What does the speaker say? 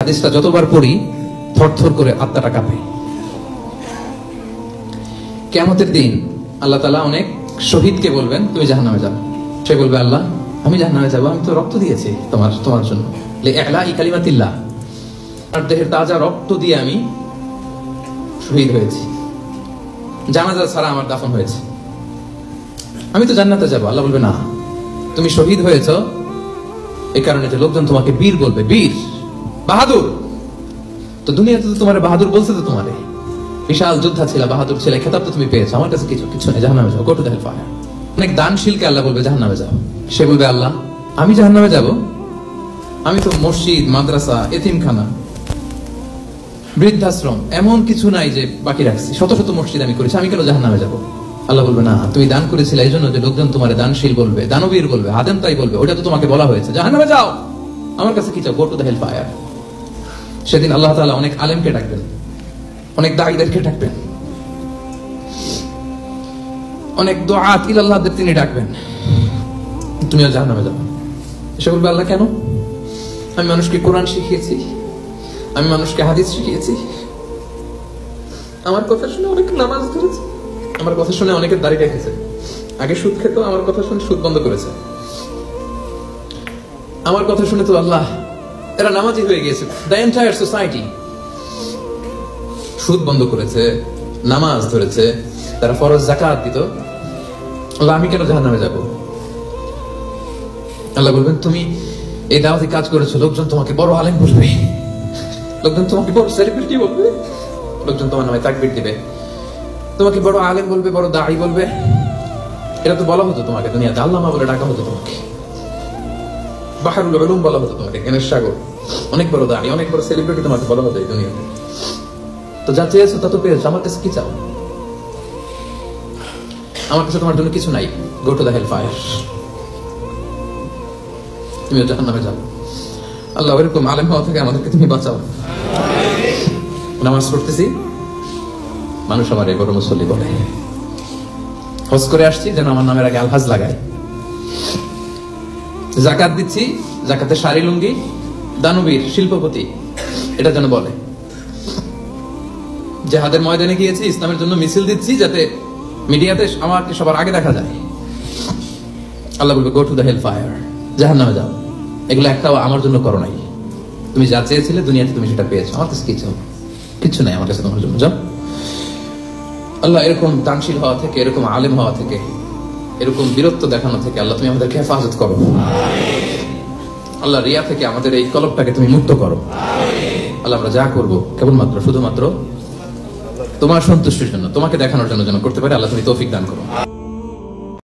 হাদিসটা যতবার পড়ি থরথর করে আত্মাটা কাঁপে। কিয়ামতের দিন আল্লাহ তাআলা অনেক শহীদকে বলবেন তুমি জাহান্নামে যাও। সে বলবে আল্লাহ আমি জাহান্নামে যাবো, আমি তো রক্ত দিয়েছি তোমার জন্য, লিইলাই কালিমাতিল্লাহ, আর দেহের তাজা রক্ত দিয়ে আমি শহীদ হয়েছি, জানাজা ছাড়া আমার দাফন হয়েছে, আমি তো জান্নাতে যাবো। আল্লাহ বলবে না, তুমি শহীদ হয়েছো এই কারণে যে লোকজন তোমাকে বীর বলবে, বীর বাহাদুর। তো দুনিয়াতে তো তোমার বাহাদুর বলছে, তো তোমারে বিশাল যোদ্ধা ছিল, বাহাদুর ছিল, খেতাব তো তুমি পেয়েছো, আমার কাছে কিছু নেই, জাহান্নামে যাও, go to the hell fire. অনেক দানশীলকে আল্লাহ বলবে জাহান্নামে যাও। সে বলবে আল্লাহ আমি জাহান্নামে যাব, আমি তো মসজিদ, মাদ্রাসা, এতিমখানা, বৃদ্ধাশ্রম এমন কিছু নাই যে বাকি রাখছি, শত শত মসজিদ আমি করেছি, আমি কেন জাহান্নামে যাব? আল্লাহ বলবে না, তুমি দান করেছিলে এই জন্য যে লোকজন তোমার দানশীল বলবে, দানবীর বলবে, আদেম তাই বলবে, ওটা তো তোমাকে বলা হয়েছে, জাহান্নামে যাও, আমার কাছে কি চাও, go to the hell fire. সেদিন আল্লাহ তাআলা অনেক আলেমকে ডাকবেন, অনেক দাঈদেরকে ডাকবেন, অনেক দুআত ইলাল্লাহদের তিনি ডাকবেন, তুমিও জাহান্নামে যাও। সে বলবে আল্লাহ কেন? আমি মানুষকে কোরআন শিখিয়েছি, আমি মানুষকে হাদিস শিখিয়েছি, আমার কথা শুনে অনেক নামাজ ধরেছে, আমার কথা শুনে অনেকের দাড়ি রেখেছে, আগে সুদ খেত, আমার কথা শুনে সুদ বন্ধ করেছে, আমার কথা শুনে তো আল্লাহ এরা নামাজি হয়ে গিয়েছে। দ্য এন্টায়ার সোসাইটি সুদ বন্ধ করেছে, নামাজ ধরেছে, তারা ফরজ যাকাত দিত, আল্লাহ আমি কেন জাহান্নামে যাব? আল্লাহ বলবেন তুমি এই দাওয়াতি কাজ করেছো, লোকজন তোমাকে বড় আলেম বলবে, লোকজন তোমাকে বড় সেলিব্রিটি বলবে, লোকজন তোমার নামে তাকবীর দিবে, তোমাকে বড় আলেম বলবে, বড় দাঈ বলবে। এটা তো বলা হতো তোমাকে দুনিয়াতে, আল্লামা বলে ডাকা হতো তোমাকে, বাহরুল উলুম বলা হতো তোমাকে, জ্ঞানের সাগর, অনেক বড় দাঈ, অনেক বড় সেলিব্রিটি তোমাকে বলা হতো এই দুনিয়াতে। তো যা চেয়েছো তা তো পেয়েছো, আমার কাছে কি চাও? আমার কাছে তোমার জন্য কিছু নাই, go to the hell fire, তুমি জাহান্নামে যাও। আল্লাহ এরকম আলেম হওয়া থেকে আমাদেরকে তুমি বাঁচাও। নামাজ পড়তেছি, মানুষ আমার এই বড় মুসল্লি বলে, হজ করে আসছি যেন আমার নামের আগে আলহাজ লাগায়, যাকাত দিচ্ছি, যাকাতে শাড়ি লুঙ্গি, দানবীর শিল্পপতি এটা যেন বলে, জিহাদের ময়দানে গিয়েছি, ইসলামের জন্য মিছিল দিচ্ছি, যাতে মিডিয়াতে আমাকে সবার আগে দেখা যায়। আল্লাহ বলবে go to the hell fire, জাহান্নামে যাও। এগুলো একটাও আমার জন্য করো নাই, তুমি যা চেয়েছিলে দুনিয়াতে তুমি সেটা পেয়েছো, আমার কাছে কি চাও? কিছু নাই আমার কাছে তোমার জন্য, যাও। আল্লাহ এরকম দানশীল হওয়া থেকে, এরকম আলেম হওয়া থেকে, এরকম বীরত্ব দেখানো থেকে আল্লাহ তুমি আমাদেরকে হেফাজত করো। আল্লাহ রিয়া থেকে আমাদের এই কলবটাকে তুমি মুক্ত করো। আল্লাহ আমরা যা করবো কেবলমাত্র শুধুমাত্র তোমার সন্তুষ্টির জন্য, তোমাকে দেখানোর জন্য যেন করতে পারে। আল্লাহ তুমি তৌফিক দান করো।